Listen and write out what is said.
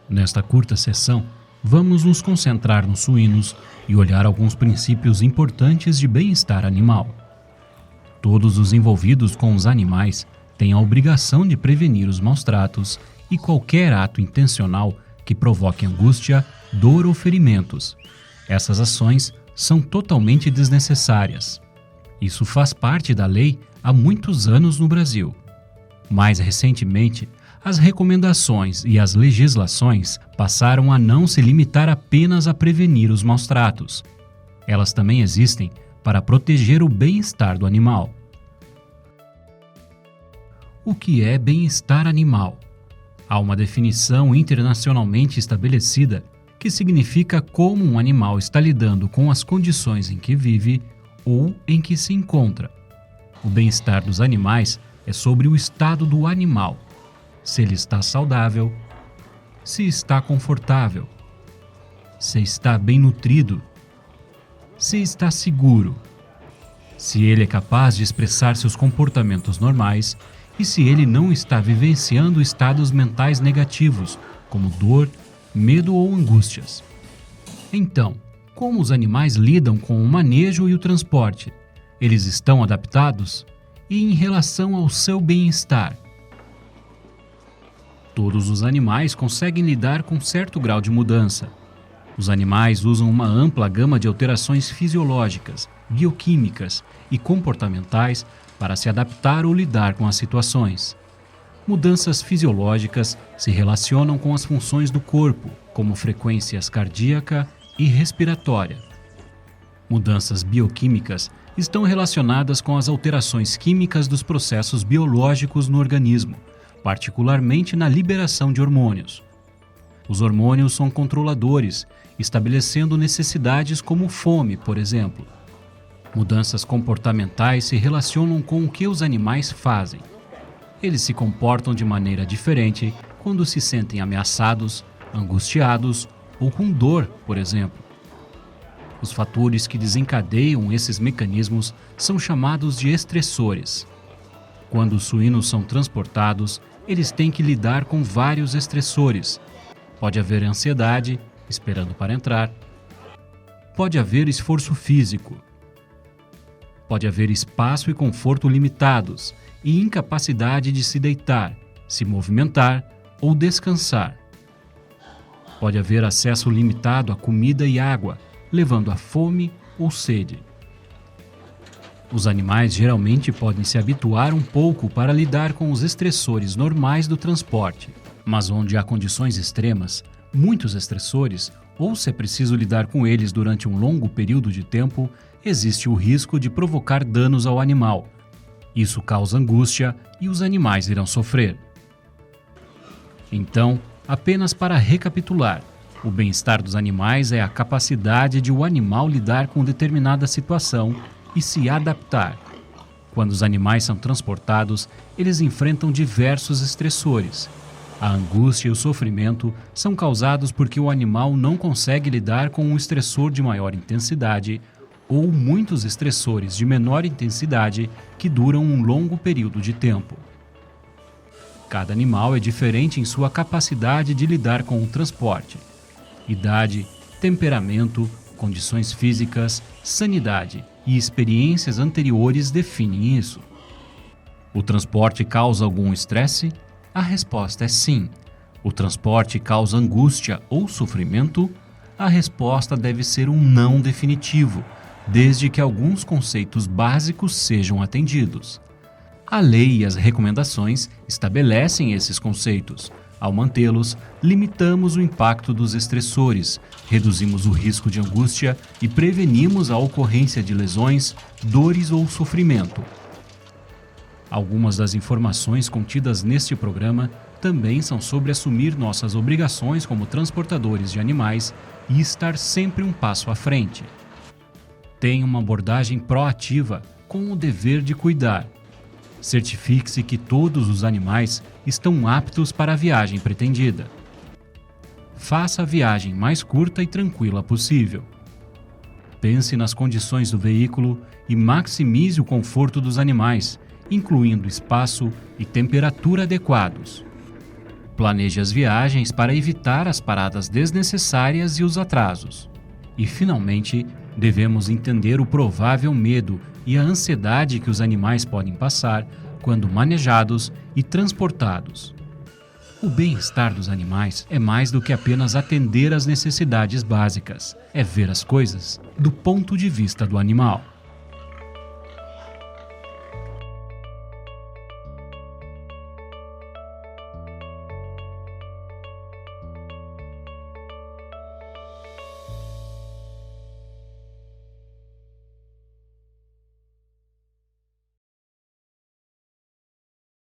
Nesta curta sessão, vamos nos concentrar nos suínos e olhar alguns princípios importantes de bem-estar animal. Todos os envolvidos com os animais têm a obrigação de prevenir os maus-tratos e qualquer ato intencional que provoque angústia, dor ou ferimentos. Essas ações são totalmente desnecessárias. Isso faz parte da lei há muitos anos no Brasil. Mais recentemente, as recomendações e as legislações passaram a não se limitar apenas a prevenir os maus-tratos. Elas também existem para proteger o bem-estar do animal. O que é bem-estar animal? Há uma definição internacionalmente estabelecida que significa como um animal está lidando com as condições em que vive ou em que se encontra. O bem-estar dos animais é sobre o estado do animal. Se ele está saudável, se está confortável, se está bem nutrido, se está seguro, se ele é capaz de expressar seus comportamentos normais e se ele não está vivenciando estados mentais negativos, como dor, medo ou angústias. Então, como os animais lidam com o manejo e o transporte? Eles estão adaptados? E em relação ao seu bem-estar? Todos os animais conseguem lidar com certo grau de mudança. Os animais usam uma ampla gama de alterações fisiológicas, bioquímicas e comportamentais para se adaptar ou lidar com as situações. Mudanças fisiológicas se relacionam com as funções do corpo, como frequências cardíaca e respiratória. Mudanças bioquímicas estão relacionadas com as alterações químicas dos processos biológicos no organismo, particularmente na liberação de hormônios. Os hormônios são controladores, estabelecendo necessidades como fome, por exemplo. Mudanças comportamentais se relacionam com o que os animais fazem. Eles se comportam de maneira diferente quando se sentem ameaçados, angustiados ou com dor, por exemplo. Os fatores que desencadeiam esses mecanismos são chamados de estressores. Quando os suínos são transportados, eles têm que lidar com vários estressores. Pode haver ansiedade, esperando para entrar. Pode haver esforço físico. Pode haver espaço e conforto limitados e incapacidade de se deitar, se movimentar ou descansar. Pode haver acesso limitado a comida e água, levando a fome ou sede. Os animais geralmente podem se habituar um pouco para lidar com os estressores normais do transporte, mas onde há condições extremas, muitos estressores, ou se é preciso lidar com eles durante um longo período de tempo, existe o risco de provocar danos ao animal. Isso causa angústia e os animais irão sofrer. Então, apenas para recapitular, o bem-estar dos animais é a capacidade de o animal lidar com determinada situação e se adaptar. Quando os animais são transportados, eles enfrentam diversos estressores. A angústia e o sofrimento são causados porque o animal não consegue lidar com um estressor de maior intensidade ou muitos estressores de menor intensidade que duram um longo período de tempo. Cada animal é diferente em sua capacidade de lidar com o transporte. Idade, temperamento, condições físicas, sanidade e experiências anteriores definem isso. O transporte causa algum estresse? A resposta é sim. O transporte causa angústia ou sofrimento? A resposta deve ser um não definitivo, desde que alguns conceitos básicos sejam atendidos. A lei e as recomendações estabelecem esses conceitos. Ao mantê-los, limitamos o impacto dos estressores, reduzimos o risco de angústia e prevenimos a ocorrência de lesões, dores ou sofrimento. Algumas das informações contidas neste programa também são sobre assumir nossas obrigações como transportadores de animais e estar sempre um passo à frente. Tenha uma abordagem proativa com o dever de cuidar. Certifique-se que todos os animais estão aptos para a viagem pretendida. Faça a viagem mais curta e tranquila possível. Pense nas condições do veículo e maximize o conforto dos animais, incluindo espaço e temperatura adequados. Planeje as viagens para evitar as paradas desnecessárias e os atrasos. E, finalmente, devemos entender o provável medo e a ansiedade que os animais podem passar quando manejados e transportados. O bem-estar dos animais é mais do que apenas atender às necessidades básicas, é ver as coisas do ponto de vista do animal.